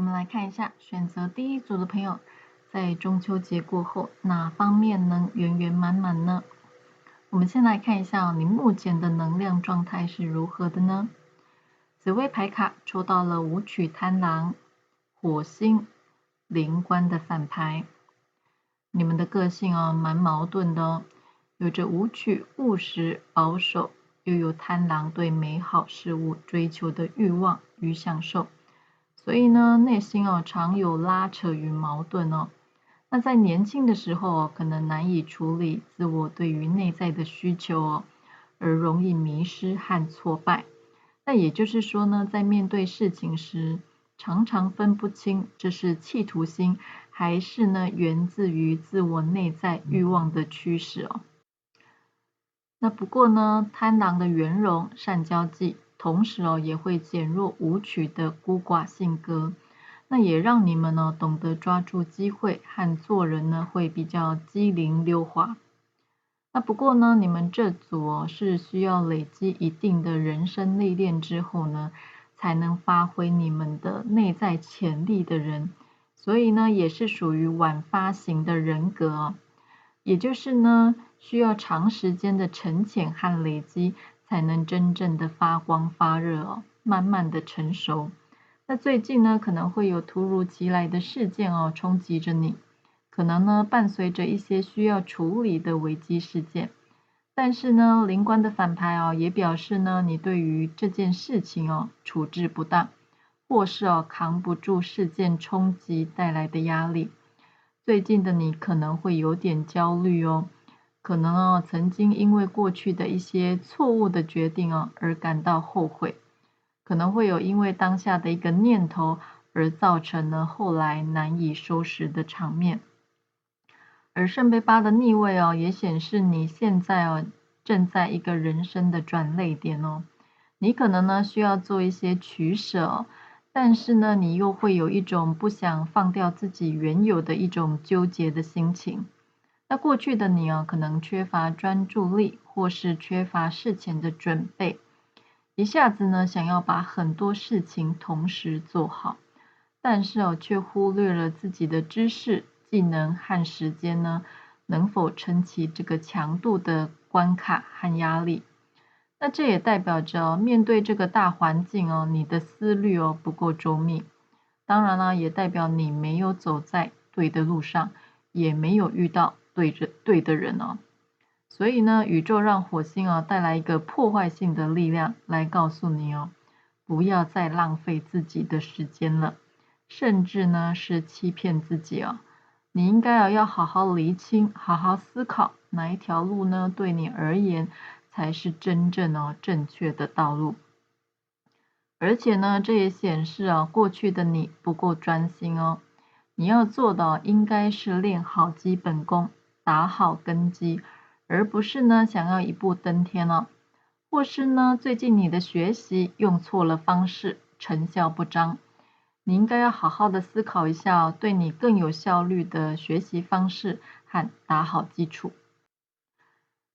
我们来看一下，选择第一组的朋友，在中秋节过后，哪方面能圆圆满满呢？我们先来看一下你目前的能量状态是如何的呢？紫微牌卡抽到了武曲贪狼、火星、灵官的反牌。你们的个性蛮矛盾的哦，有着武曲务实保守，又有贪狼对美好事物追求的欲望与享受。所以呢，内心常有拉扯与矛盾哦。那在年轻的时候可能难以处理自我对于内在的需求而容易迷失和挫败。那也就是说呢，在面对事情时，常常分不清这是企图心，还是呢源自于自我内在欲望的驱使哦。那不过呢，贪狼的圆融、善交际，同时也会减弱武曲的孤寡性格。那也让你们懂得抓住机会和做人呢会比较机灵溜滑。那不过呢，你们这组是需要累积一定的人生历练之后呢，才能发挥你们的内在潜力的人，所以呢，也是属于晚发型的人格哦。也就是呢，需要长时间的沉潜和累积，才能真正的发光发热哦，慢慢的成熟。那最近呢，可能会有突如其来的事件冲击着你。可能呢伴随着一些需要处理的危机事件，但是呢灵官的反牌也表示呢你对于这件事情处置不当，或是扛不住事件冲击带来的压力。最近的你可能会有点焦虑哦，可能曾经因为过去的一些错误的决定而感到后悔，可能会有因为当下的一个念头而造成了后来难以收拾的场面。而圣杯八的逆位也显示你现在正在一个人生的转捩点哦。你可能呢需要做一些取舍但是呢你又会有一种不想放掉自己原有的一种纠结的心情。那过去的你可能缺乏专注力，或是缺乏事前的准备，一下子呢想要把很多事情同时做好，但是却忽略了自己的知识、技能和时间呢，能否撑起这个强度的关卡和压力。那这也代表着面对这个大环境你的思虑不够周密。当然了，也代表你没有走在对的路上，也没有遇到对的人哦。所以呢，宇宙让火星带来一个破坏性的力量来告诉你不要再浪费自己的时间了。甚至呢是欺骗自己你应该要好好厘清，好好思考哪一条路呢对你而言才是真正正确的道路。而且呢，这也显示过去的你不够专心哦。你要做的应该是练好基本功，打好根基，而不是呢想要一步登天了。或是呢，最近你的学习用错了方式，成效不彰。你应该要好好的思考一下对你更有效率的学习方式和打好基础。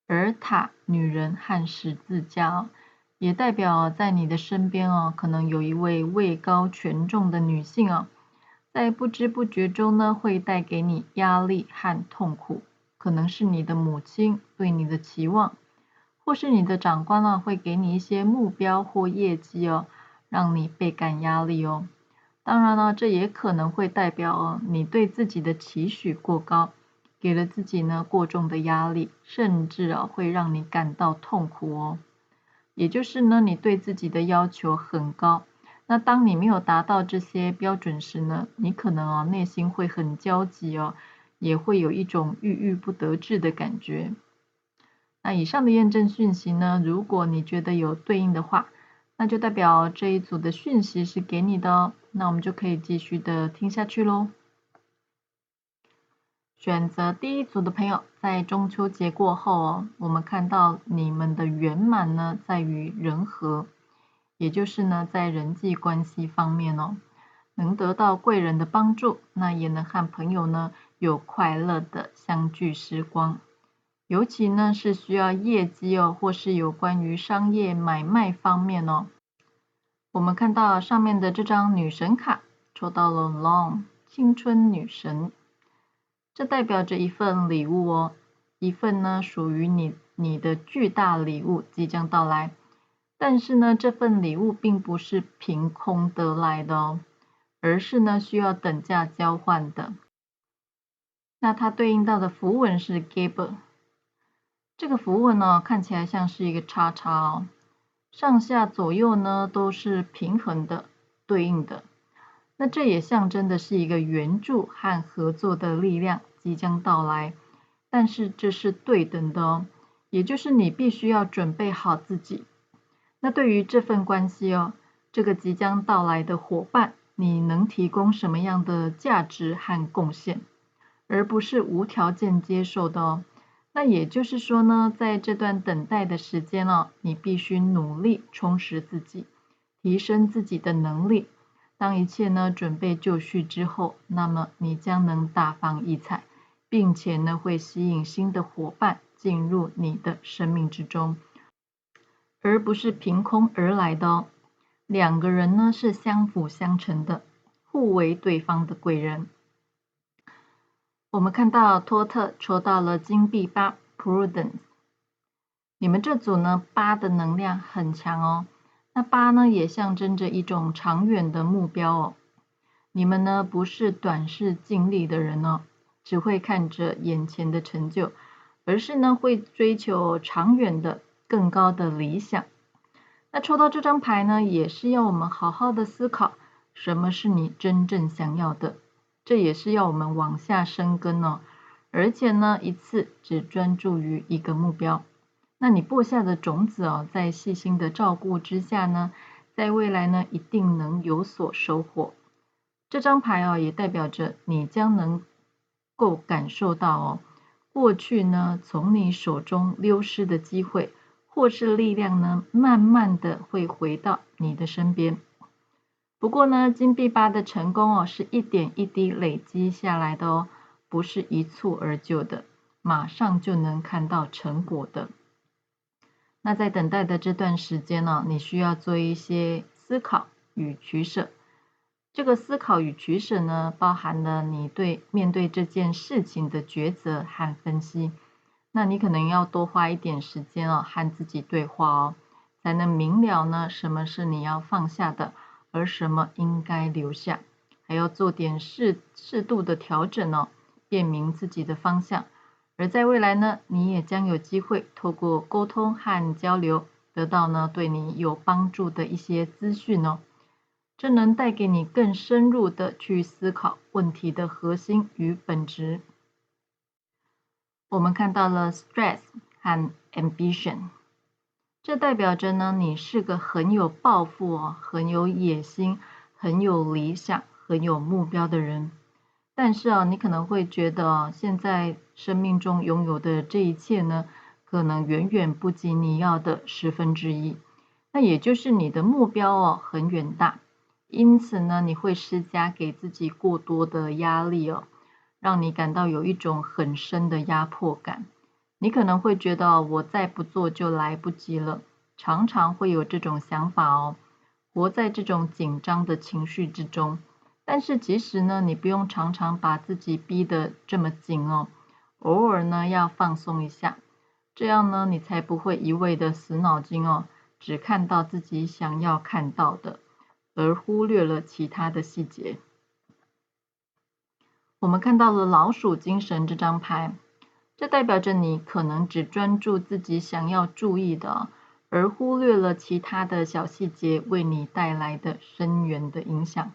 而塔、女人和十字架也代表在你的身边可能有一位位高权重的女性在不知不觉中呢，会带给你压力和痛苦。可能是你的母亲对你的期望，或是你的长官会给你一些目标或业绩让你倍感压力哦。当然了，这也可能会代表你对自己的期许过高，给了自己呢过重的压力，甚至会让你感到痛苦哦。也就是呢，你对自己的要求很高，那当你没有达到这些标准时呢，你可能内心会很焦急也会有一种郁郁不得志的感觉。那以上的验证讯息呢，如果你觉得有对应的话，那就代表这一组的讯息是给你的哦。那我们就可以继续的听下去咯。选择第一组的朋友，在中秋节过后我们看到你们的圆满呢，在于人和，也就是呢，在人际关系方面能得到贵人的帮助，那也能和朋友呢有快乐的相聚时光。尤其呢是需要业绩或是有关于商业买卖方面我们看到上面的这张女神卡，抽到了 Long 青春女神，这代表着一份礼物哦，一份呢属于你的巨大礼物即将到来。但是呢，这份礼物并不是凭空得来的哦，而是呢需要等价交换的。那它对应到的符文是 Geber， 这个符文呢看起来像是一个叉叉哦，上下左右呢都是平衡的，对应的。那这也象征的是一个援助和合作的力量即将到来，但是这是对等的哦，也就是你必须要准备好自己。那对于这份关系哦，这个即将到来的伙伴，你能提供什么样的价值和贡献，而不是无条件接受的哦。那也就是说呢，在这段等待的时间哦，你必须努力充实自己，提升自己的能力。当一切呢准备就绪之后，那么你将能大放异彩，并且呢会吸引新的伙伴进入你的生命之中，而不是凭空而来的哦。两个人呢是相辅相成的，互为对方的贵人。我们看到托特抽到了金币8 Prudence， 你们这组呢8的能量很强哦。那8呢也象征着一种长远的目标哦。你们呢不是短视尽力的人哦，只会看着眼前的成就，而是呢会追求长远的更高的理想。那抽到这张牌呢，也是要我们好好的思考，什么是你真正想要的，这也是要我们往下深耕哦。而且呢，一次只专注于一个目标。那你播下的种子哦，在细心的照顾之下呢，在未来呢，一定能有所收获。这张牌哦，也代表着你将能够感受到哦，过去呢从你手中溜失的机会，或是力量呢，慢慢的会回到你的身边。不过呢，金币8的成功哦，是一点一滴累积下来的哦，不是一蹴而就的，马上就能看到成果的。那在等待的这段时间呢，你需要做一些思考与取舍。这个思考与取舍呢，包含了你面对这件事情的抉择和分析。那你可能要多花一点时间哦，和自己对话哦，才能明了呢什么是你要放下的，而什么应该留下，还要做点适度的调整哦，辨明自己的方向。而在未来呢，你也将有机会透过沟通和交流，得到呢对你有帮助的一些资讯哦。这能带给你更深入的去思考问题的核心与本质。我们看到了 stress 和 ambition， 这代表着呢你是个很有抱负哦，很有野心，很有理想，很有目标的人。但是啊，你可能会觉得现在生命中拥有的这一切呢，可能远远不及你要的1/10。那也就是你的目标哦很远大，因此呢，你会施加给自己过多的压力哦，让你感到有一种很深的压迫感。你可能会觉得我再不做就来不及了，常常会有这种想法哦，活在这种紧张的情绪之中。但是其实呢，你不用常常把自己逼得这么紧哦，偶尔呢要放松一下，这样呢你才不会一味的死脑筋哦，只看到自己想要看到的，而忽略了其他的细节。我们看到了老鼠精神这张牌，这代表着你可能只专注自己想要注意的，而忽略了其他的小细节为你带来的深远的影响。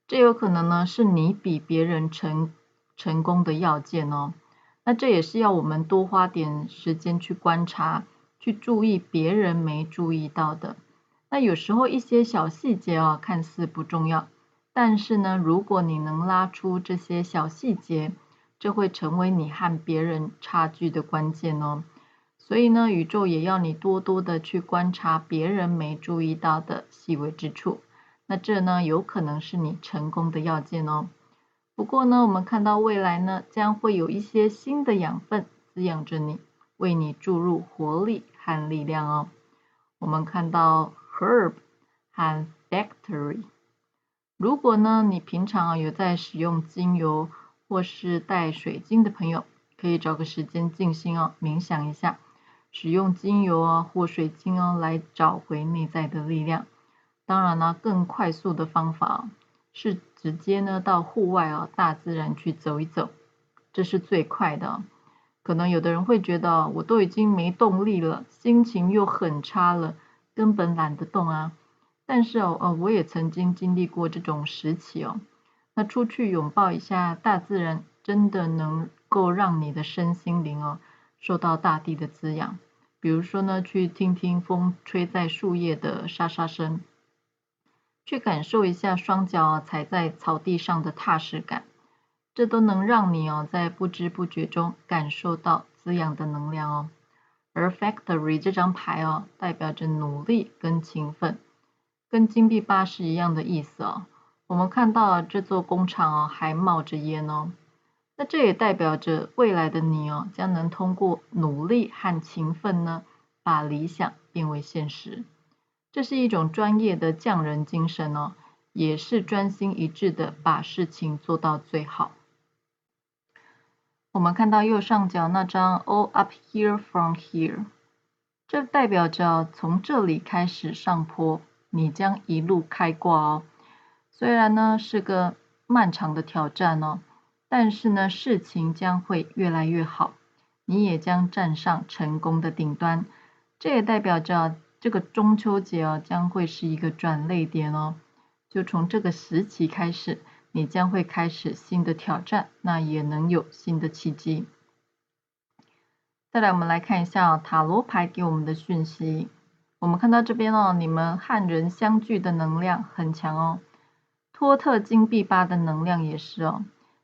这有可能呢是你比别人成功的要件哦。那这也是要我们多花点时间去观察，去注意别人没注意到的。那有时候一些小细节哦，看似不重要，但是呢，如果你能拉出这些小细节，这会成为你和别人差距的关键哦。所以呢，宇宙也要你多多的去观察别人没注意到的细微之处。那这呢，有可能是你成功的要件哦。不过呢，我们看到未来呢，将会有一些新的养分滋养着你，为你注入活力和力量哦。我们看到 herb 和 factory。如果呢你平常有在使用精油或是带水晶的朋友，可以找个时间静心冥想一下，使用精油或水晶来找回内在的力量。当然呢，更快速的方法是直接呢到户外大自然去走一走，这是最快的。可能有的人会觉得我都已经没动力了，心情又很差了，根本懒得动啊。但是我也曾经经历过这种时期那出去拥抱一下大自然，真的能够让你的身心灵受到大地的滋养。比如说呢，去听听风吹在树叶的沙沙声，去感受一下双脚踩在草地上的踏实感，这都能让你在不知不觉中感受到滋养的能量而 Factory 这张牌代表着努力跟勤奋，跟金币8是一样的意思我们看到这座工厂还冒着烟那这也代表着未来的你将能通过努力和勤奋呢，把理想变为现实。这是一种专业的匠人精神也是专心一致的把事情做到最好。我们看到右上角那张 All up here from here， 这代表着从这里开始上坡，你将一路开挂虽然呢是个漫长的挑战但是呢事情将会越来越好，你也将站上成功的顶端。这也代表着这个中秋节将会是一个转捩点就从这个时期开始，你将会开始新的挑战，那也能有新的契机。再来我们来看一下塔罗牌给我们的讯息。我们看到这边你们和人相聚的能量很强托特金币8的能量也是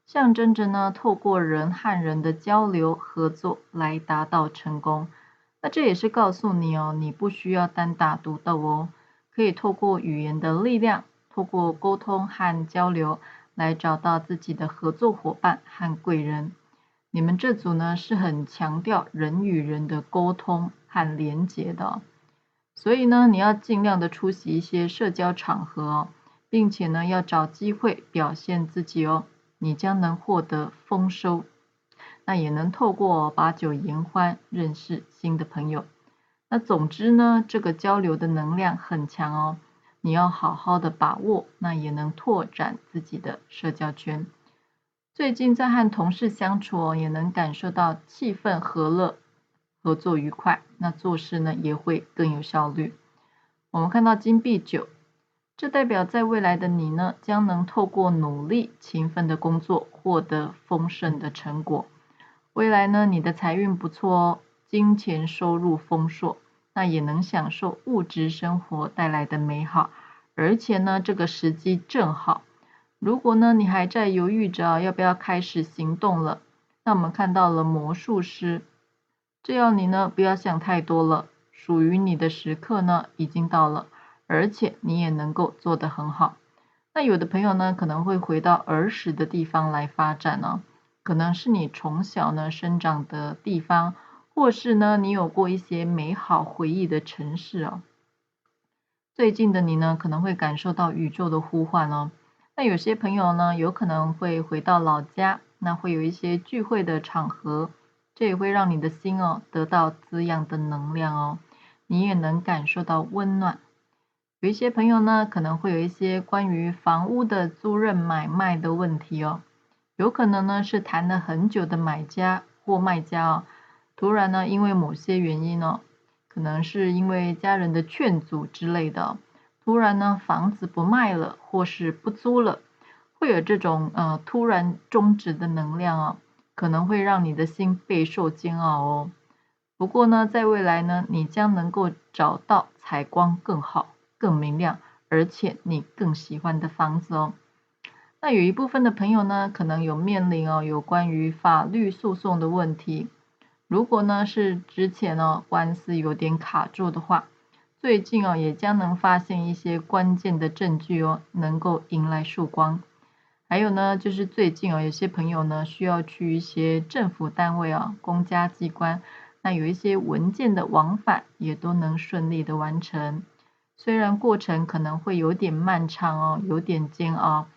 象征着呢透过人和人的交流合作来达到成功。那这也是告诉你你不需要单打独斗可以透过语言的力量，透过沟通和交流来找到自己的合作伙伴和贵人。你们这组呢是很强调人与人的沟通和连结的所以呢你要尽量的出席一些社交场合并且呢要找机会表现自己你将能获得丰收。那也能透过把酒言欢认识新的朋友。那总之呢这个交流的能量很强你要好好的把握，那也能拓展自己的社交圈。最近在和同事相处也能感受到气氛和乐，合作愉快，那做事呢也会更有效率。我们看到金币9，这代表在未来的你呢将能透过努力勤奋的工作获得丰盛的成果。未来呢你的财运不错金钱收入丰硕，那也能享受物质生活带来的美好，而且呢这个时机正好。如果呢你还在犹豫着要不要开始行动了，那我们看到了魔术师，这要你呢不要想太多了，属于你的时刻呢已经到了，而且你也能够做得很好。那有的朋友呢可能会回到儿时的地方来发展可能是你从小呢生长的地方，或是呢你有过一些美好回忆的城市最近的你呢可能会感受到宇宙的呼唤那有些朋友呢有可能会回到老家，那会有一些聚会的场合，这也会让你的心得到滋养的能量你也能感受到温暖。有一些朋友呢可能会有一些关于房屋的租赁买卖的问题有可能呢是谈了很久的买家或卖家突然呢因为某些原因可能是因为家人的劝阻之类的突然呢房子不卖了或是不租了，会有这种突然终止的能量可能会让你的心备受煎熬不过呢在未来呢你将能够找到采光更好更明亮而且你更喜欢的房子那有一部分的朋友呢可能有面临有关于法律诉讼的问题，如果呢是之前官司有点卡住的话，最近也将能发现一些关键的证据能够迎来曙光。还有呢就是最近有些朋友呢需要去一些政府单位公家机关，那有一些文件的往返也都能顺利的完成。虽然过程可能会有点漫长哦，有点煎熬，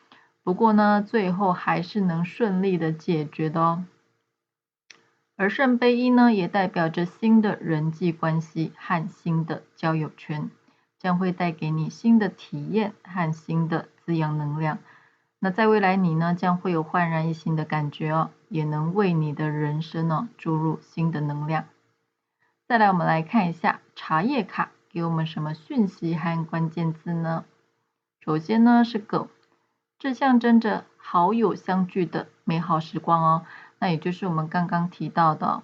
不过呢，最后还是能顺利的解决的哦。而圣杯一呢，也代表着新的人际关系和新的交友圈，将会带给你新的体验和新的滋养能量。那在未来你呢，将会有焕然一新的感觉哦，也能为你的人生哦注入新的能量。再来，我们来看一下茶叶卡给我们什么讯息和关键字呢？首先呢是狗，这象征着好友相聚的美好时光哦。那也就是我们刚刚提到的，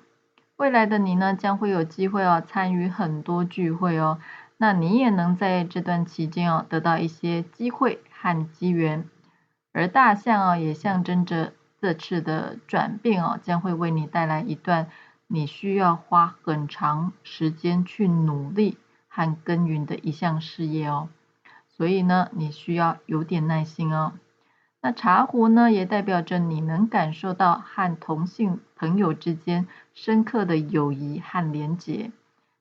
未来的你呢将会有机会哦参与很多聚会哦。那你也能在这段期间哦得到一些机会和机缘。而大象哦也象征着这次的转变哦将会为你带来一段你需要花很长时间去努力和耕耘的一项事业哦。所以呢，你需要有点耐心哦。那茶壶呢，也代表着你能感受到和同性朋友之间深刻的友谊和连结。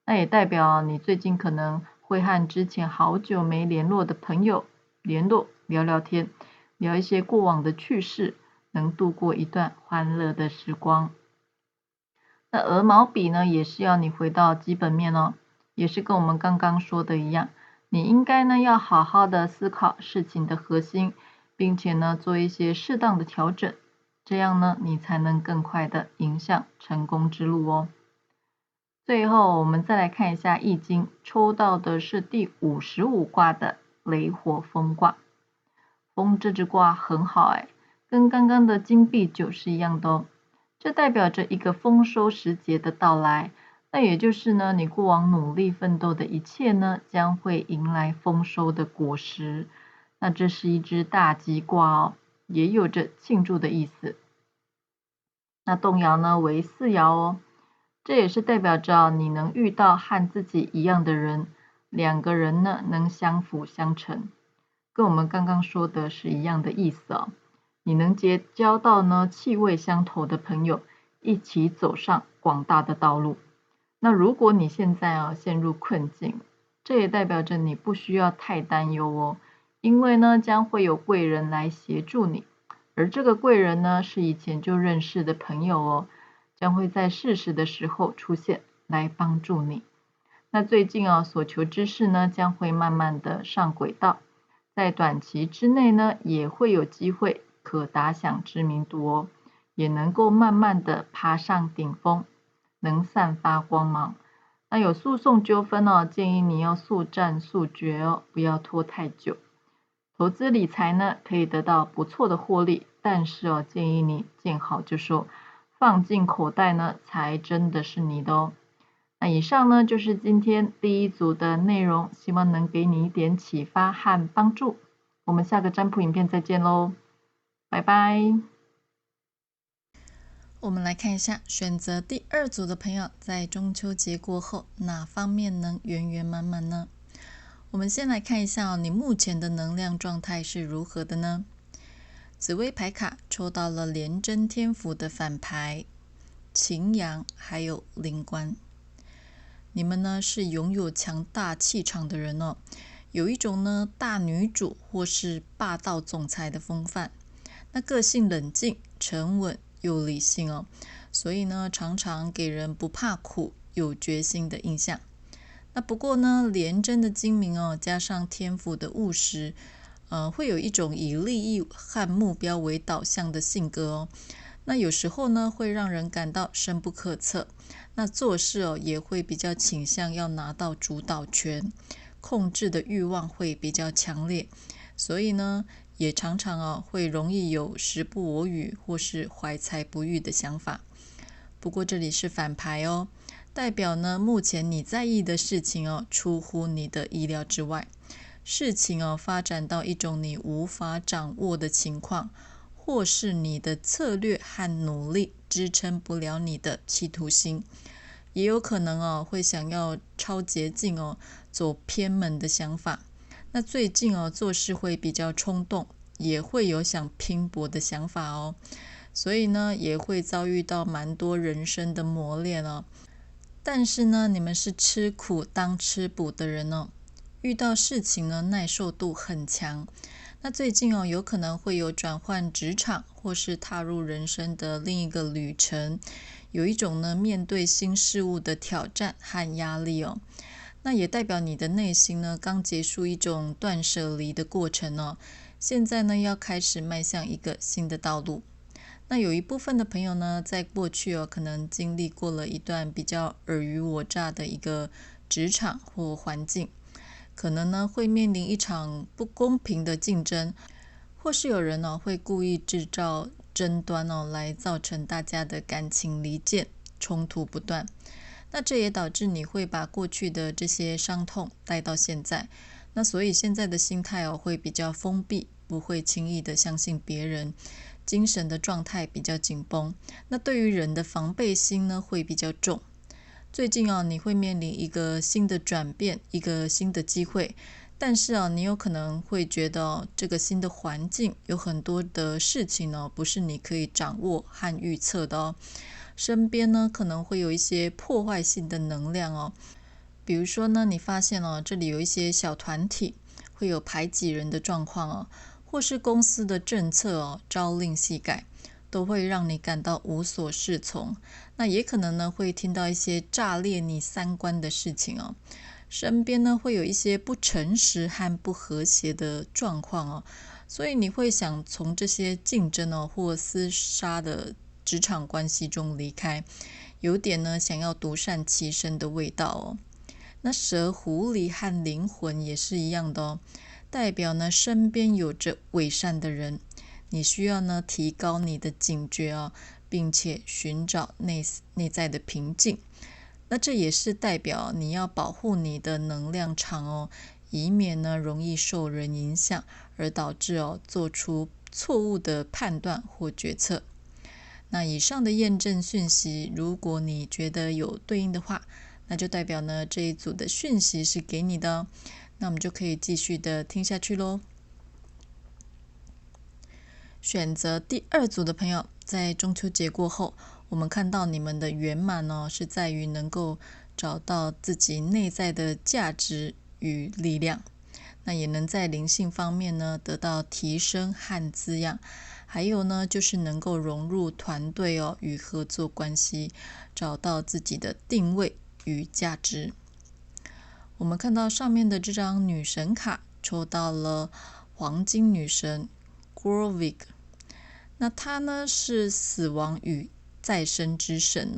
那也代表你最近可能会和之前好久没联络的朋友联络，聊聊天，聊一些过往的趣事，能度过一段欢乐的时光。那鹅毛笔呢，也是要你回到基本面哦，也是跟我们刚刚说的一样，你应该呢要好好的思考事情的核心，并且呢做一些适当的调整，这样呢你才能更快的迎向成功之路哦。最后我们再来看一下易经，抽到的是第55卦的雷火风卦。风这只卦很好跟刚刚的金币9是一样的哦。这代表着一个丰收时节的到来，那也就是呢，你过往努力奋斗的一切呢，将会迎来丰收的果实。那这是一只大吉卦哦，也有着庆祝的意思。那动爻呢为4爻哦，这也是代表着你能遇到和自己一样的人，两个人呢能相辅相成，跟我们刚刚说的是一样的意思哦。你能结交到呢气味相投的朋友，一起走上广大的道路。那如果你现在陷入困境，这也代表着你不需要太担忧哦，因为呢将会有贵人来协助你，而这个贵人呢是以前就认识的朋友哦，将会在适时的时候出现来帮助你。那最近所求之事呢将会慢慢的上轨道，在短期之内呢也会有机会可打响知名度哦，也能够慢慢的爬上顶峰，能散发光芒。那有诉讼纠纷建议你要速战速决哦，不要拖太久。投资理财呢可以得到不错的获利，但是建议你见好就收，放进口袋呢才真的是你的哦。那以上呢就是今天第一组的内容，希望能给你一点启发和帮助。我们下个占卜影片再见喽，拜拜。我们来看一下，选择第2组的朋友在中秋节过后哪方面能圆圆满满呢？我们先来看一下你目前的能量状态是如何的呢？紫微牌卡抽到了廉贞天府的反牌、擎羊还有灵官。你们呢是拥有强大气场的人哦，有一种呢大女主或是霸道总裁的风范。那个性冷静、沉稳又理性哦，所以呢常常给人不怕苦、有决心的印象。那不过呢，廉贞的精明哦，加上天府的务实，会有一种以利益和目标为导向的性格哦。那有时候呢，会让人感到深不可测。那做事也会比较倾向要拿到主导权，控制的欲望会比较强烈，所以呢，也常常会容易有时不我与或是怀才不遇的想法。不过这里是反牌哦，代表呢目前你在意的事情出乎你的意料之外，事情发展到一种你无法掌握的情况，或是你的策略和努力支撑不了你的企图心，也有可能会想要超捷径走偏门的想法。那最近做事会比较冲动，也会有想拼搏的想法哦，所以呢也会遭遇到蛮多人生的磨练哦。但是呢你们是吃苦当吃补的人哦，遇到事情呢耐受度很强。那最近有可能会有转换职场或是踏入人生的另一个旅程，有一种呢面对新事物的挑战和压力那也代表你的内心呢刚结束一种断舍离的过程现在呢要开始迈向一个新的道路。那有一部分的朋友呢，在过去可能经历过了一段比较尔虞我诈的一个职场或环境，可能呢会面临一场不公平的竞争，或是有人会故意制造争端来造成大家的感情离间，冲突不断。那这也导致你会把过去的这些伤痛带到现在，那所以现在的心态会比较封闭，不会轻易的相信别人，精神的状态比较紧绷，那对于人的防备心呢会比较重。最近你会面临一个新的转变，一个新的机会，但是你有可能会觉得这个新的环境有很多的事情不是你可以掌握和预测的身边呢可能会有一些破坏性的能量比如说呢，你发现这里有一些小团体会有排挤人的状况或是公司的政策朝令夕改，都会让你感到无所适从。那也可能呢会听到一些炸裂你三观的事情身边呢会有一些不诚实和不和谐的状况所以你会想从这些竞争或厮杀的职场关系中离开，有点呢想要独善其身的味道那蛇、狐狸和灵魂也是一样的代表呢身边有着伪善的人，你需要呢提高你的警觉并且寻找内在的平静。那这也是代表你要保护你的能量场以免呢容易受人影响，而导致做出错误的判断或决策。那以上的验证讯息，如果你觉得有对应的话，那就代表呢这一组的讯息是给你的那我们就可以继续的听下去咯。选择第二组的朋友，在中秋节过后，我们看到你们的圆满是在于能够找到自己内在的价值与力量，那也能在灵性方面呢得到提升和滋养，还有呢就是能够融入团队与合作关系，找到自己的定位与价值。我们看到上面的这张女神卡抽到了黄金女神 Gurovig， 那她呢是死亡与再生之神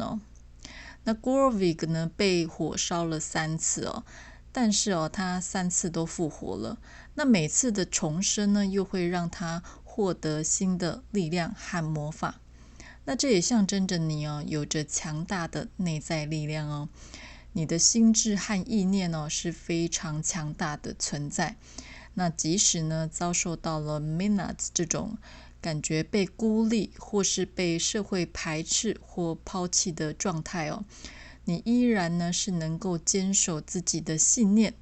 那 Gurovig 呢被火烧了3次但是她3次都复活了，那每次的重生呢又会让她获得新的力量和魔法，那这也象征着你有着强大的内在力量你的心智和意念是非常强大的存在，那即使呢遭受到了 Midnight 这种感觉被孤立或是被社会排斥或抛弃的状态你依然呢是能够坚守自己的信念，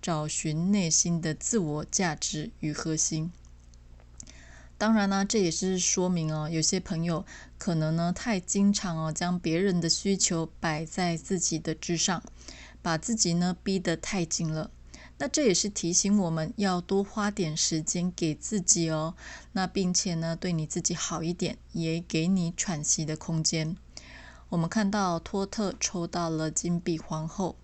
找寻内心的自我价值与核心。当然呢这也是说明有些朋友可能呢太经常将别人的需求摆在自己的之上，把自己呢逼得太紧了，那这也是提醒我们要多花点时间给自己那并且呢对你自己好一点，也给你喘息的空间。我们看到托特抽到了金币皇后，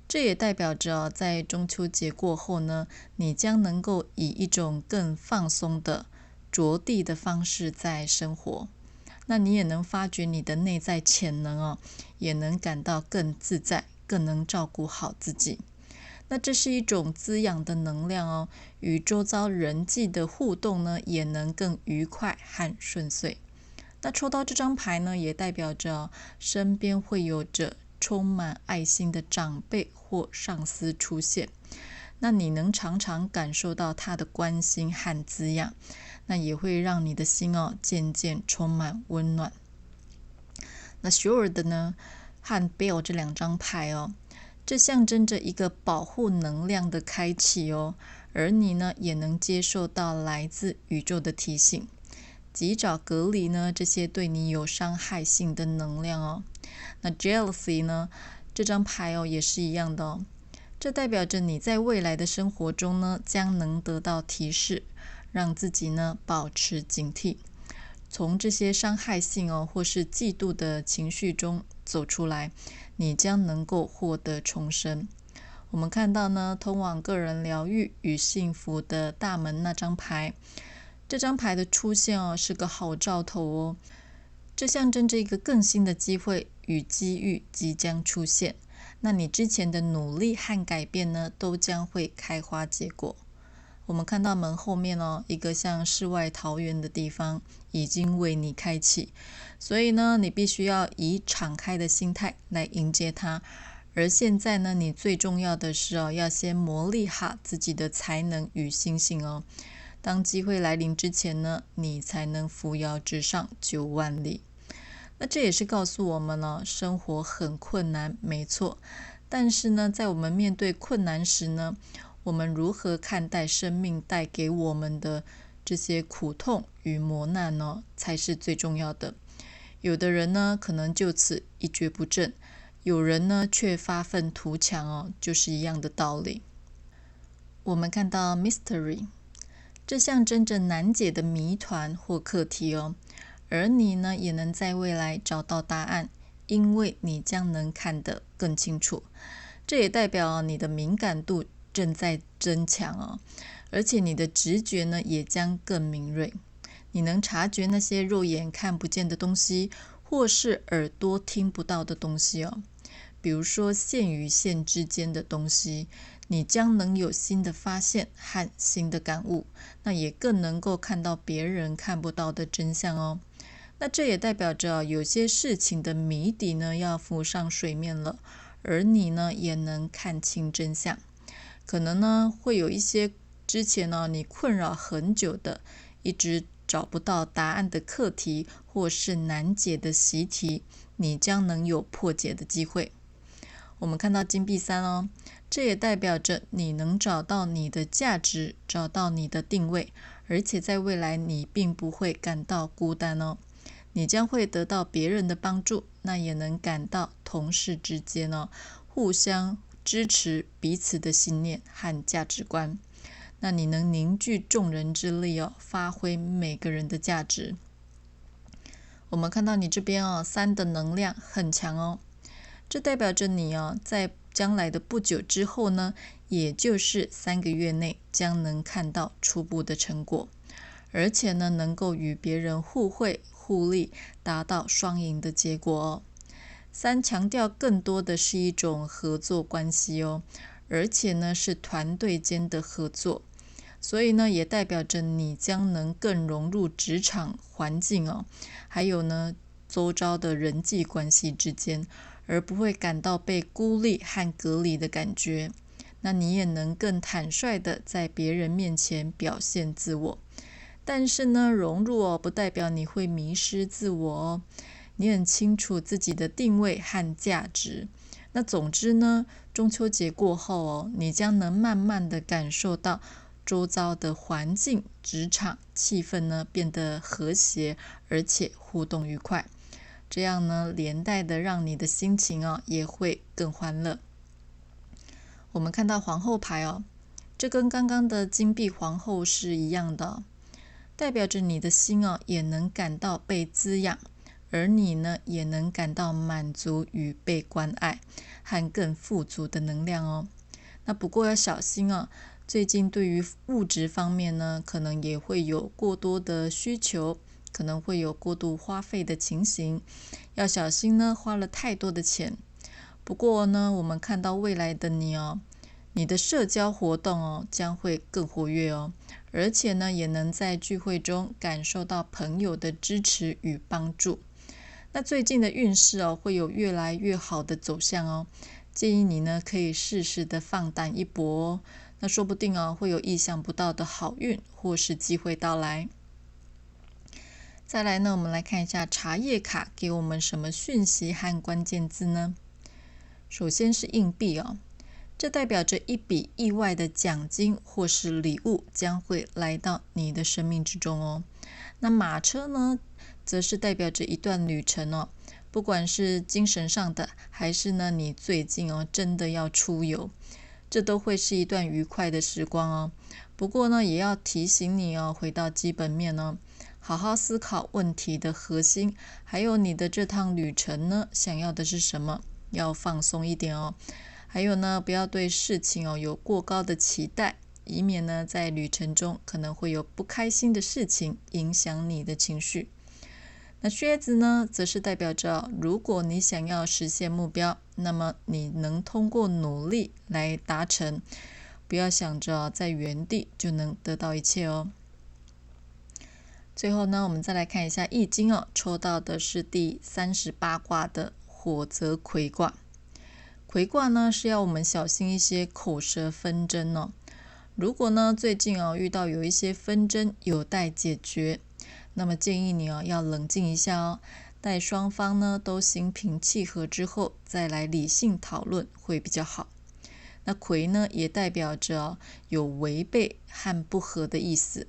这也代表着在中秋节过后呢，你将能够以一种更放松的着地的方式在生活，那你也能发掘你的内在潜能也能感到更自在，更能照顾好自己。那这是一种滋养的能量与周遭人际的互动呢也能更愉快和顺遂。那抽到这张牌呢也代表着身边会有着充满爱心的长辈或上司出现，那你能常常感受到他的关心和滋养，那也会让你的心渐渐充满温暖。那 Sure 的呢和 Bell 这2张牌这象征着一个保护能量的开启而你呢也能接受到来自宇宙的提醒，及早隔离呢这些对你有伤害性的能量那 Jealousy 呢这张牌也是一样的这代表着你在未来的生活中呢，将能得到提示，让自己呢保持警惕，从这些伤害性或是嫉妒的情绪中走出来，你将能够获得重生。我们看到呢，通往个人疗愈与幸福的大门那张牌，这张牌的出现是个好兆头这象征着一个更新的机会与机遇即将出现。那你之前的努力和改变呢，都将会开花结果。我们看到门后面一个像世外桃源的地方已经为你开启，所以呢，你必须要以敞开的心态来迎接它。而现在呢，你最重要的是要先磨砺好自己的才能与心性当机会来临之前呢，你才能扶摇直上9万里。那这也是告诉我们生活很困难，没错。但是呢，在我们面对困难时呢，我们如何看待生命带给我们的这些苦痛与磨难才是最重要的。有的人呢，可能就此一蹶不振，有人呢却发愤图强就是一样的道理。我们看到 mystery， 这象征着难解的谜团或课题而你呢，也能在未来找到答案，因为你将能看得更清楚。这也代表你的敏感度正在增强而且你的直觉呢，也将更敏锐。你能察觉那些肉眼看不见的东西，或是耳朵听不到的东西比如说线与线之间的东西，你将能有新的发现和新的感悟，那也更能够看到别人看不到的真相那这也代表着有些事情的谜底呢要浮上水面了，而你呢也能看清真相。可能呢会有一些之前你困扰很久的，一直找不到答案的课题，或是难解的习题，你将能有破解的机会。我们看到金币3这也代表着你能找到你的价值，找到你的定位，而且在未来你并不会感到孤单你将会得到别人的帮助，那也能感到同事之间互相支持彼此的信念和价值观。那你能凝聚众人之力发挥每个人的价值。我们看到你这边3的能量很强这代表着你在将来的不久之后呢，也就是3个月内将能看到初步的成果，而且呢，能够与别人互惠互利，达到双赢的结果3强调更多的是一种合作关系而且呢是团队间的合作，所以呢也代表着你将能更融入职场环境还有呢周遭的人际关系之间，而不会感到被孤立和隔离的感觉。那你也能更坦率的在别人面前表现自我。但是呢，融入不代表你会迷失自我你很清楚自己的定位和价值。那总之呢，中秋节过后你将能慢慢的感受到周遭的环境、职场气氛呢变得和谐，而且互动愉快。这样呢，连带的让你的心情也会更欢乐。我们看到皇后牌这跟刚刚的金币皇后是一样的代表着你的心也能感到被滋养，而你呢也能感到满足与被关爱，和更富足的能量那不过要小心最近对于物质方面呢，可能也会有过多的需求，可能会有过度花费的情形，要小心呢花了太多的钱。不过呢，我们看到未来的你的社交活动将会更活跃而且呢也能在聚会中感受到朋友的支持与帮助。那最近的运势会有越来越好的走向建议你呢可以适时的放胆一搏那说不定会有意想不到的好运或是机会到来。再来呢，我们来看一下茶叶卡给我们什么讯息和关键字呢？首先是硬币这代表着一笔意外的奖金或是礼物将会来到你的生命之中那马车呢，则是代表着一段旅程不管是精神上的，还是呢你最近真的要出游，这都会是一段愉快的时光哦。不过呢，也要提醒你哦，回到基本面哦，好好思考问题的核心，还有你的这趟旅程呢，想要的是什么？要放松一点哦。还有呢，不要对事情有过高的期待，以免呢在旅程中可能会有不开心的事情影响你的情绪。那靴子呢，则是代表着如果你想要实现目标，那么你能通过努力来达成，不要想着在原地就能得到一切哦。最后呢，我们再来看一下易经哦，抽到的是第38卦的火泽葵卦。葵卦呢是要我们小心一些口舌纷争哦。如果呢最近遇到有一些纷争有待解决，那么建议你要冷静一下哦，待双方呢都心平气和之后再来理性讨论会比较好。那葵呢也代表着有违背和不合的意思，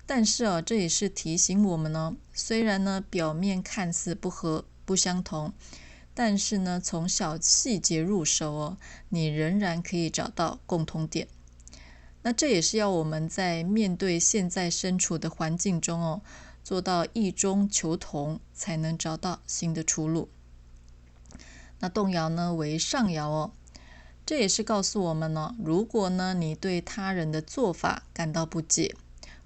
但是这也是提醒我们哦，虽然呢表面看似不合不相同，但是呢从小细节入手哦，你仍然可以找到共同点。那这也是要我们在面对现在身处的环境中做到异中求同，才能找到新的出路。那动摇呢为上爻哦，这也是告诉我们如果呢你对他人的做法感到不解，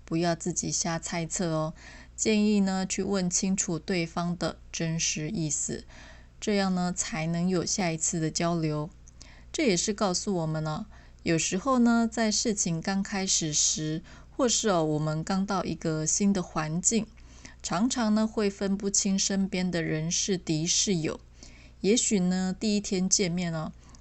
不要自己瞎猜测哦，建议呢去问清楚对方的真实意思，这样呢才能有下一次的交流。这也是告诉我们有时候呢在事情刚开始时，或是我们刚到一个新的环境，常常呢会分不清身边的人是敌是友。也许呢第一天见面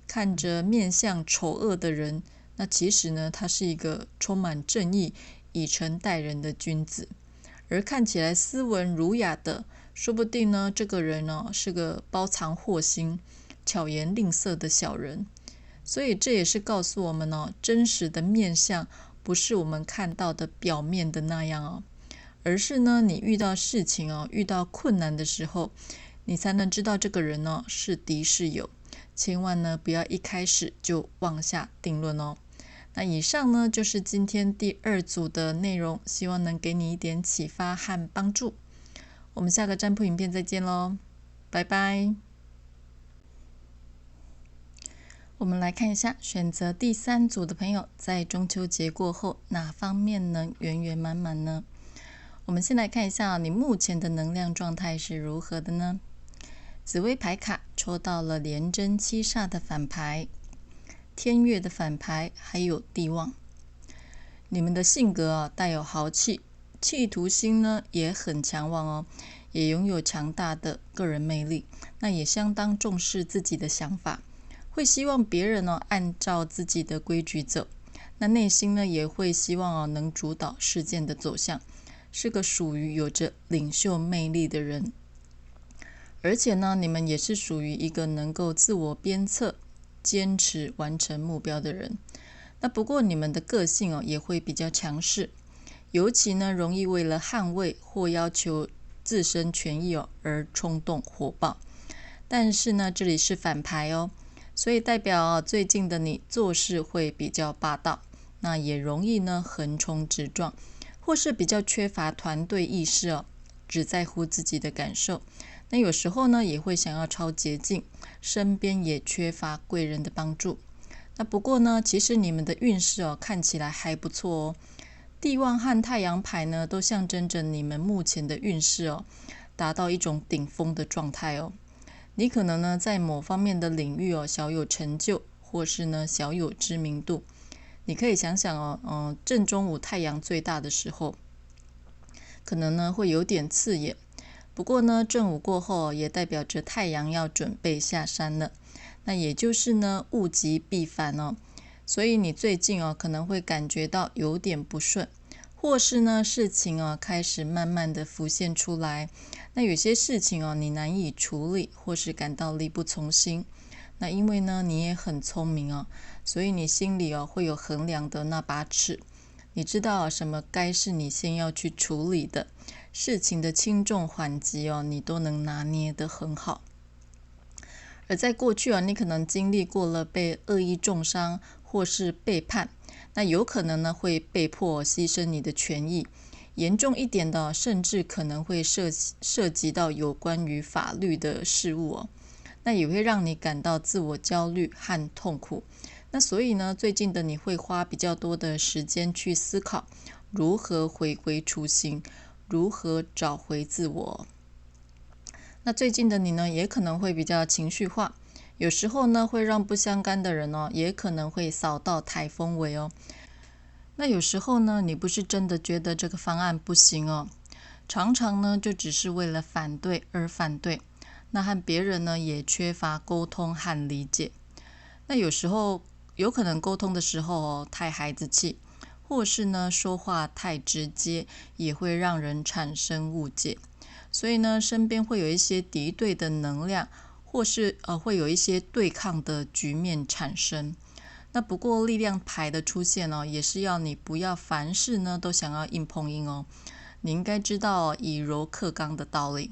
看着面相丑恶的人，那其实呢他是一个充满正义以诚待人的君子，而看起来斯文儒雅的，说不定呢这个人是个包藏祸心巧言令色的小人。所以这也是告诉我们真实的面相不是我们看到的表面的那样而是呢你遇到事情遇到困难的时候，你才能知道这个人是敌是友。千万呢不要一开始就妄下定论哦。那以上呢就是今天第2组的内容，希望能给你一点启发和帮助。我们下个占卜影片再见咯，拜拜。我们来看一下选择第3组的朋友在中秋节过后哪方面能圆圆满满呢？我们先来看一下你目前的能量状态是如何的呢？紫微牌卡抽到了廉贞七煞的反牌、天月的反牌，还有帝王。你们的性格带有豪气，企图心呢也很强旺也拥有强大的个人魅力，那也相当重视自己的想法，会希望别人按照自己的规矩走，那内心呢也会希望能主导事件的走向，是个属于有着领袖魅力的人。而且呢你们也是属于一个能够自我鞭策、坚持完成目标的人。那不过你们的个性也会比较强势，尤其呢容易为了捍卫或要求自身权益而冲动火爆。但是呢这里是反牌所以代表最近的你做事会比较霸道，那也容易呢横冲直撞，或是比较缺乏团队意识只在乎自己的感受。那有时候呢也会想要超捷径，身边也缺乏贵人的帮助。那不过呢其实你们的运势看起来还不错帝王和太阳牌呢都象征着你们目前的运势达到一种顶峰的状态你可能呢在某方面的领域小有成就，或是呢小有知名度。你可以想想正中午太阳最大的时候，可能呢会有点刺眼。不过呢正午过后也代表着太阳要准备下山了，那也就是呢物极必反所以你最近可能会感觉到有点不顺，或是呢事情开始慢慢的浮现出来。那有些事情你难以处理，或是感到力不从心。那因为呢你也很聪明所以你心里会有衡量的那把尺，你知道什么该是你先要去处理的，事情的轻重缓急你都能拿捏得很好。而在过去你可能经历过了被恶意重伤，或是背叛，那有可能呢会被迫牺牲你的权益，严重一点的甚至可能会涉及到有关于法律的事务哦，那也会让你感到自我焦虑和痛苦。那所以呢，最近的你会花比较多的时间去思考如何回归初心，如何找回自我。那最近的你呢，也可能会比较情绪化，有时候呢会让不相干的人也可能会扫到台风尾哦。那有时候呢，你不是真的觉得这个方案不行哦，常常呢就只是为了反对而反对，那和别人呢也缺乏沟通和理解。那有时候有可能沟通的时候太孩子气，或是呢说话太直接，也会让人产生误解。所以呢，身边会有一些敌对的能量，或是会有一些对抗的局面产生。那不过力量牌的出现也是要你不要凡事呢都想要硬碰硬哦。你应该知道以柔克刚的道理，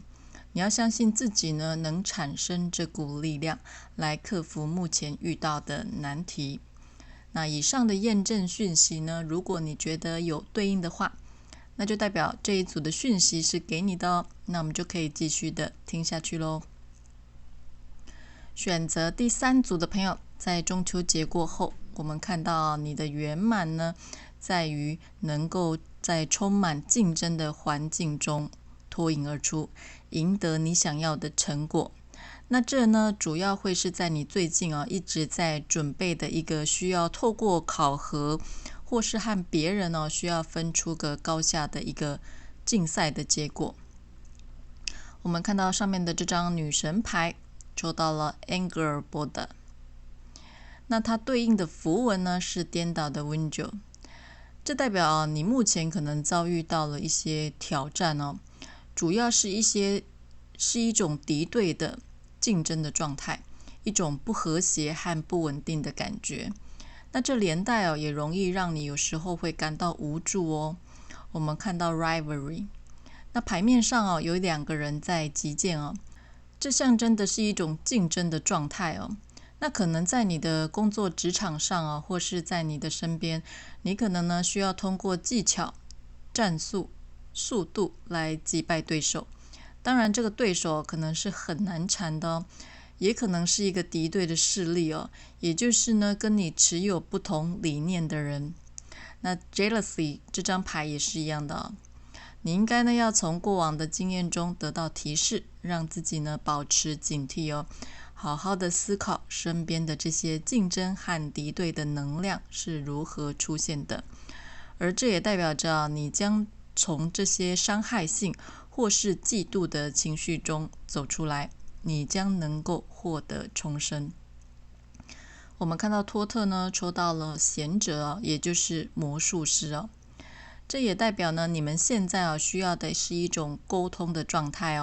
你要相信自己呢能产生这股力量，来克服目前遇到的难题。那以上的验证讯息呢，如果你觉得有对应的话，那就代表这一组的讯息是给你的哦，那我们就可以继续的听下去咯。选择第3组的朋友，在中秋节过后，我们看到你的圆满呢，在于能够在充满竞争的环境中脱颖而出，赢得你想要的成果。那这呢，主要会是在你最近一直在准备的一个需要透过考核，或是和别人需要分出个高下的一个竞赛的结果。我们看到上面的这张女神牌，抽到了 Anger Buddha， 那它对应的符文呢是颠倒的 Winjo， 这代表你目前可能遭遇到了一些挑战主要是一种敌对的竞争的状态，一种不和谐和不稳定的感觉。那这连带也容易让你有时候会感到无助哦。我们看到 Rivalry， 那牌面上有2个人在击剑这象征的是一种竞争的状态那可能在你的工作职场上或是在你的身边，你可能呢需要通过技巧、战术、速度来击败对手。当然这个对手可能是很难缠的也可能是一个敌对的势力也就是呢跟你持有不同理念的人。那 Jealousy 这张牌也是一样的你应该呢要从过往的经验中得到提示，让自己呢保持警惕好好的思考身边的这些竞争和敌对的能量是如何出现的，而这也代表着你将从这些伤害性或是嫉妒的情绪中走出来，你将能够获得重生。我们看到托特呢抽到了贤者也就是魔术师这也代表呢你们现在需要的是一种沟通的状态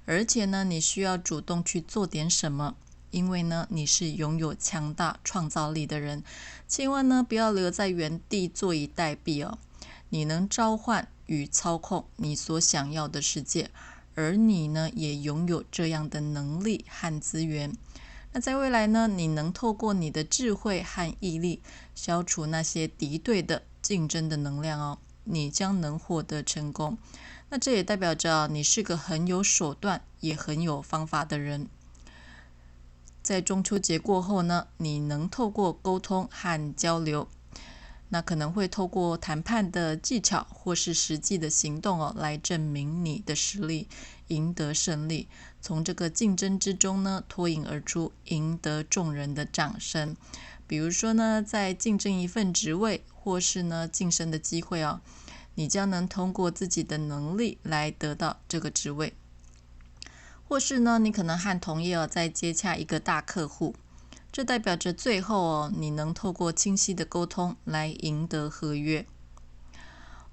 而且呢你需要主动去做点什么，因为呢你是拥有强大创造力的人，千万呢不要留在原地坐以待毙你能召唤与操控你所想要的世界，而你呢也拥有这样的能力和资源。那在未来呢，你能透过你的智慧和毅力，消除那些敌对的竞争的能量你将能获得成功。那这也代表着你是个很有手段也很有方法的人。在中秋节过后呢，你能透过沟通和交流，那可能会透过谈判的技巧或是实际的行动来证明你的实力，赢得胜利，从这个竞争之中呢脱颖而出，赢得众人的掌声。比如说呢，在竞争一份职位或是呢晋升的机会你将能通过自己的能力来得到这个职位。或是呢，你可能和同业在接洽一个大客户，这代表着最后你能透过清晰的沟通来赢得合约。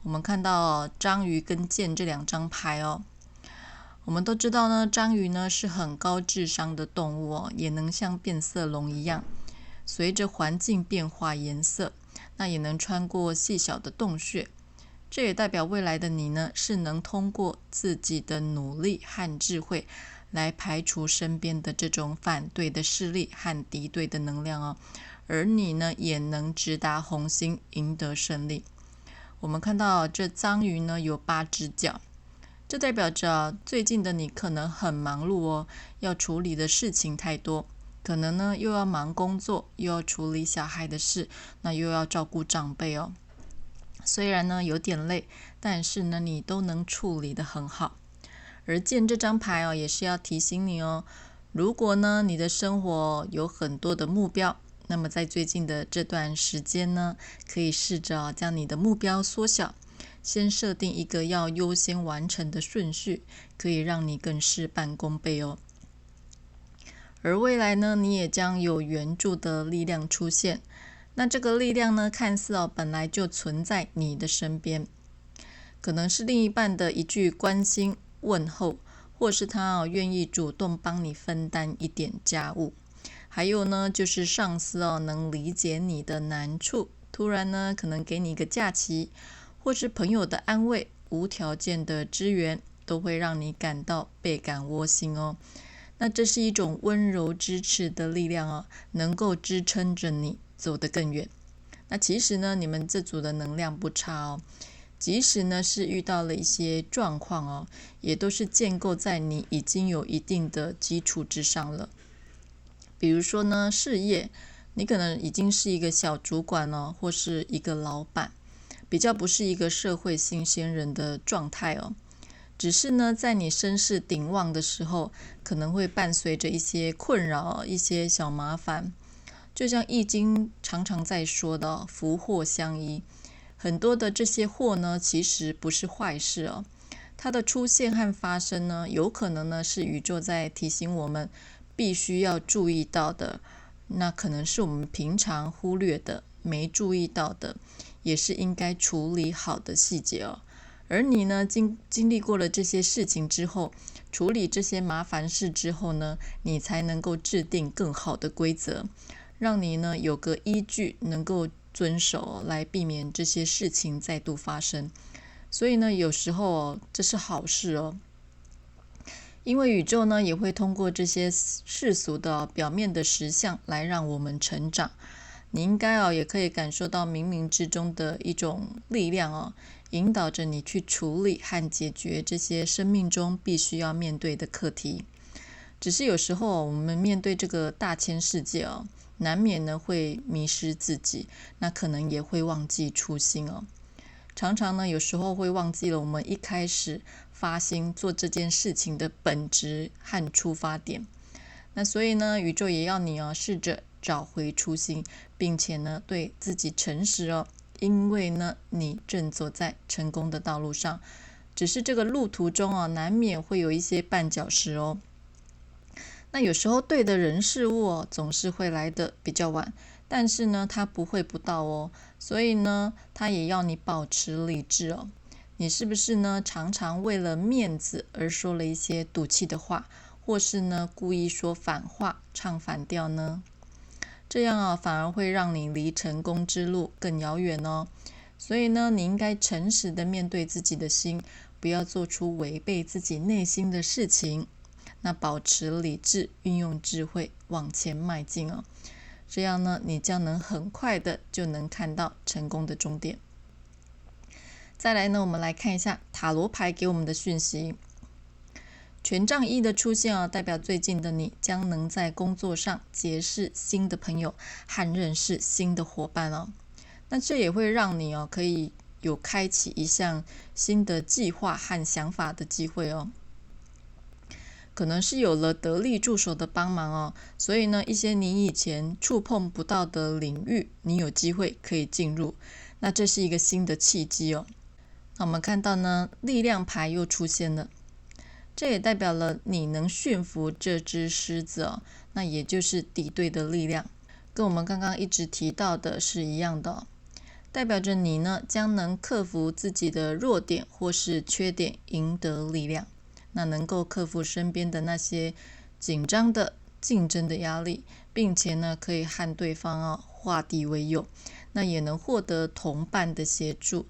我们看到章鱼跟剑这2张牌我们都知道呢，章鱼呢是很高智商的动物也能像变色龙一样，随着环境变化颜色，那也能穿过细小的洞穴。这也代表未来的你呢，是能通过自己的努力和智慧来排除身边的这种反对的势力和敌对的能量而你呢也能直达红心，赢得胜利。我们看到这章鱼呢有8只脚，这代表着最近的你可能很忙碌哦，要处理的事情太多，可能呢又要忙工作，又要处理小孩的事，那又要照顾长辈哦。虽然呢有点累，但是呢你都能处理得很好。而剑这张牌也是要提醒你哦，如果呢你的生活有很多的目标，那么在最近的这段时间呢，可以试着将你的目标缩小，先设定一个要优先完成的顺序，可以让你更事半功倍哦。而未来呢，你也将有援助的力量出现，那这个力量呢，看似本来就存在你的身边，可能是另一半的一句关心问候，或是他愿意主动帮你分担一点家务，还有呢就是上司能理解你的难处，突然呢可能给你一个假期，或是朋友的安慰，无条件的支援，都会让你感到倍感窝心哦。那这是一种温柔支持的力量能够支撑着你走得更远。那其实呢你们这组的能量不差即使呢是遇到了一些状况也都是建构在你已经有一定的基础之上了。比如说呢事业，你可能已经是一个小主管或是一个老板，比较不是一个社会新鲜人的状态只是呢在你声势鼎旺的时候，可能会伴随着一些困扰，一些小麻烦，就像易经常常在说的福祸相依，很多的这些祸呢其实不是坏事它的出现和发生呢，有可能呢是宇宙在提醒我们必须要注意到的，那可能是我们平常忽略的，没注意到的，也是应该处理好的细节而你呢经历过了这些事情之后，处理这些麻烦事之后呢，你才能够制定更好的规则，让你呢有个依据能够遵守来避免这些事情再度发生。所以呢有时候这是好事因为宇宙呢也会通过这些世俗的表面的实相来让我们成长。你应该也可以感受到冥冥之中的一种力量引导着你去处理和解决这些生命中必须要面对的课题。只是有时候我们面对这个大千世界难免呢会迷失自己，那可能也会忘记初心常常呢有时候会忘记了我们一开始发心做这件事情的本质和出发点。那所以呢宇宙也要你试着找回初心，并且呢对自己诚实因为呢你正走在成功的道路上，只是这个路途中难免会有一些绊脚石那有时候对的人事物总是会来得比较晚，但是呢它不会不到所以呢它也要你保持理智你是不是呢常常为了面子而说了一些赌气的话，或是呢故意说反话，唱反调呢？这样反而会让你离成功之路更遥远所以呢你应该诚实的面对自己的心，不要做出违背自己内心的事情，那保持理智，运用智慧往前迈进这样呢你将能很快的就能看到成功的终点。再来呢我们来看一下塔罗牌给我们的讯息。权杖1的出现代表最近的你将能在工作上结识新的朋友和认识新的伙伴那这也会让你可以有开启一项新的计划和想法的机会可能是有了得力助手的帮忙所以呢一些你以前触碰不到的领域，你有机会可以进入，那这是一个新的契机那我们看到呢力量牌又出现了，这也代表了你能驯服这只狮子那也就是敌对的力量，跟我们刚刚一直提到的是一样的代表着你呢将能克服自己的弱点或是缺点，赢得力量，那能够克服身边的那些紧张的竞争的压力，并且呢可以和对方化敌为友，那也能获得同伴的协助。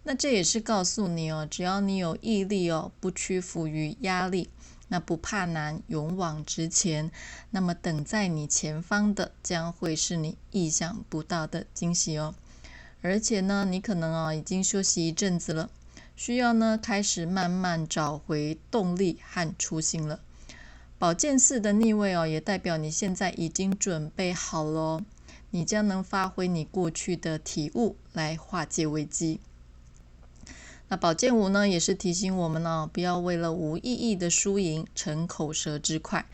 那这也是告诉你只要你有毅力不屈服于压力，那不怕难，勇往直前，那么等在你前方的将会是你意想不到的惊喜哦。而且呢，你可能已经休息一阵子了，需要呢开始慢慢找回动力和初心了。宝剑四的逆位也代表你现在已经准备好了哦，你将能发挥你过去的体悟来化解危机。那宝剑五呢，也是提醒我们不要为了无意义的输赢逞口舌之快。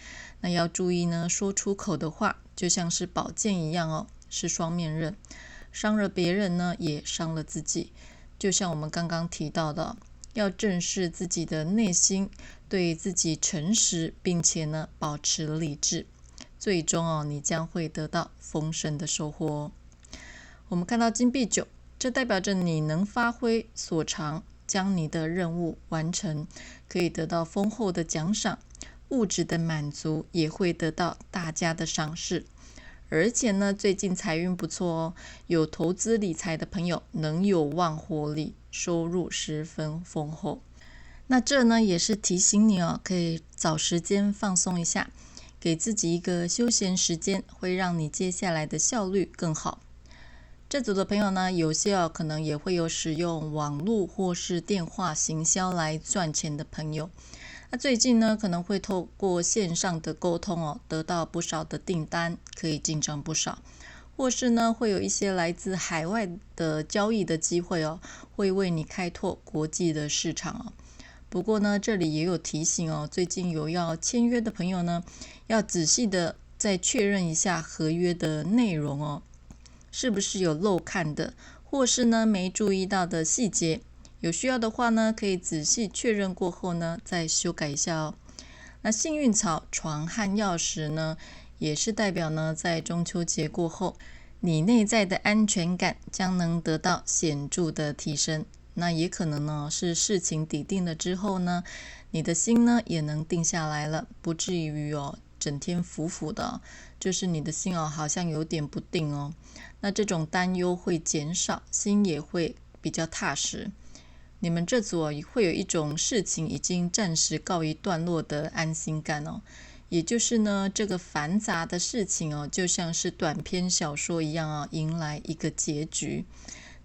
那要注意呢，说出口的话就像是宝剑一样是双面刃，伤了别人呢，也伤了自己。就像我们刚刚提到的，要正视自己的内心，对自己诚实，并且呢保持理智，最终你将会得到丰盛的收获哦。我们看到金币9，这代表着你能发挥所长，将你的任务完成，可以得到丰厚的奖赏，物质的满足也会得到大家的赏识。而且呢，最近财运不错哦，有投资理财的朋友能有望获利，收入十分丰厚。那这呢也是提醒你可以找时间放松一下，给自己一个休闲时间，会让你接下来的效率更好。这组的朋友呢，有些可能也会有使用网络或是电话行销来赚钱的朋友。那最近呢，可能会透过线上的沟通得到不少的订单，可以进账不少。或是呢，会有一些来自海外的交易的机会会为你开拓国际的市场不过呢，这里也有提醒最近有要签约的朋友呢，要仔细的再确认一下合约的内容是不是有漏看的，或是呢没注意到的细节。有需要的话呢，可以仔细确认过后呢，再修改一下那幸运草、床和钥匙呢，也是代表呢，在中秋节过后，你内在的安全感将能得到显著的提升。那也可能呢，是事情底定了之后呢，你的心呢也能定下来了，不至于整天浮浮的就是你的心好像有点不定那这种担忧会减少，心也会比较踏实。你们这组会有一种事情已经暂时告一段落的安心感也就是呢，这个繁杂的事情就像是短篇小说一样迎来一个结局。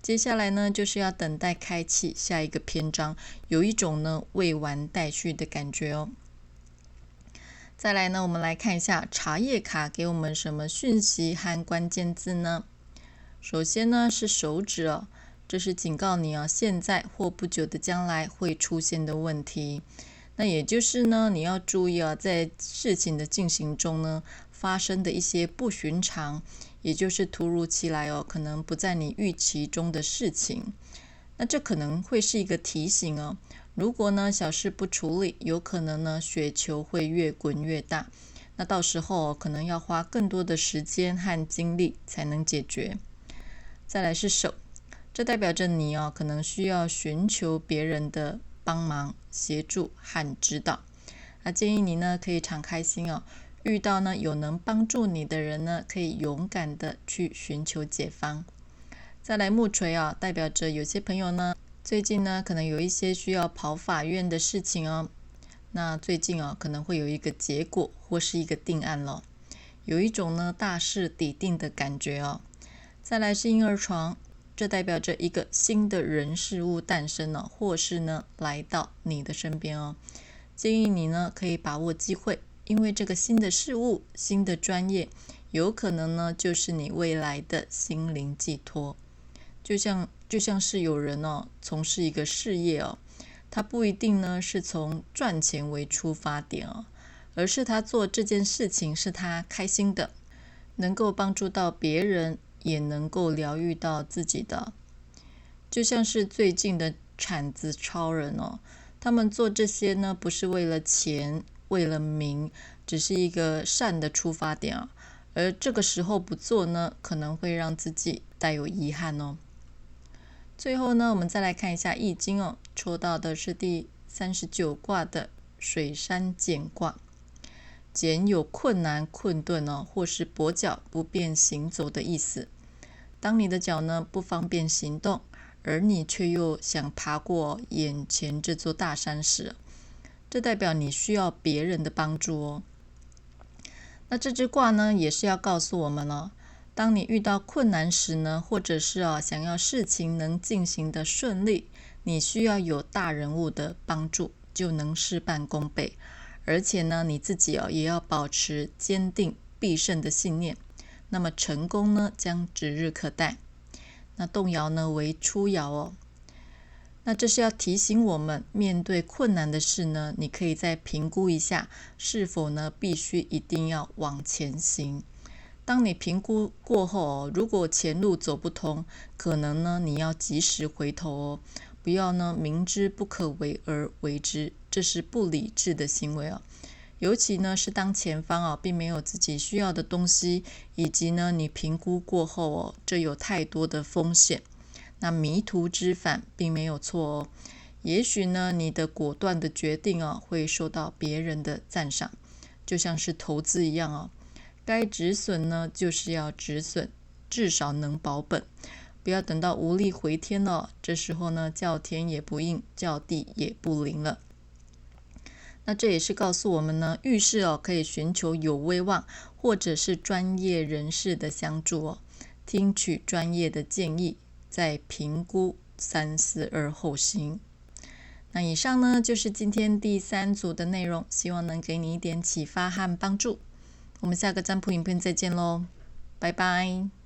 接下来呢，就是要等待开启下一个篇章，有一种呢未完待续的感觉再来呢，我们来看一下茶叶卡给我们什么讯息和关键字呢？首先呢是手指这是警告你现在或不久的将来会出现的问题。那也就是呢，你要注意在事情的进行中呢，发生的一些不寻常，也就是突如其来可能不在你预期中的事情。那这可能会是一个提醒如果呢小事不处理，有可能呢雪球会越滚越大。那到时候可能要花更多的时间和精力才能解决。再来是手，这代表着你可能需要寻求别人的帮忙、协助和指导。建议你呢可以敞开心遇到呢有能帮助你的人呢，可以勇敢的去寻求解方。再来木锤代表着有些朋友呢，最近呢可能有一些需要跑法院的事情那最近可能会有一个结果或是一个定案了，有一种呢大势已定的感觉再来是婴儿床，这代表着一个新的人事物诞生或是呢来到你的身边建议你呢可以把握机会，因为这个新的事物、新的专业，有可能呢就是你未来的心灵寄托。就像是有人从事一个事业他不一定呢是从赚钱为出发点而是他做这件事情是他开心的，能够帮助到别人，也能够疗愈到自己的。就像是最近的铲子超人他们做这些呢不是为了钱，为了名，只是一个善的出发点而这个时候不做呢，可能会让自己带有遗憾最后呢，我们再来看一下易经抽到的是第39卦的水山蹇卦。蹇有困难、困顿或是跛脚不便行走的意思。当你的脚呢不方便行动，而你却又想爬过眼前这座大山时，这代表你需要别人的帮助哦。那这支卦呢，也是要告诉我们哦，当你遇到困难时呢，或者是想要事情能进行的顺利，你需要有大人物的帮助，就能事半功倍。而且呢，你自己也要保持坚定必胜的信念，那么成功呢，将指日可待。那动摇呢为出爻哦。那这是要提醒我们，面对困难的事呢，你可以再评估一下，是否呢必须一定要往前行。当你评估过后如果前路走不通，可能呢你要及时回头哦，不要呢明知不可为而为之，这是不理智的行为哦。尤其呢是当前方并没有自己需要的东西，以及呢你评估过后这有太多的风险。那迷途知返并没有错哦，也许呢你的果断的决定会受到别人的赞赏，就像是投资一样哦，该止损呢就是要止损，至少能保本，不要等到无力回天了，这时候呢叫天也不应，叫地也不灵了。那这也是告诉我们呢，遇事可以寻求有威望或者是专业人士的相助听取专业的建议，再评估三思而后行。那以上呢就是今天第3组的内容，希望能给你一点启发和帮助。我们下个占卜影片再见咯，拜拜。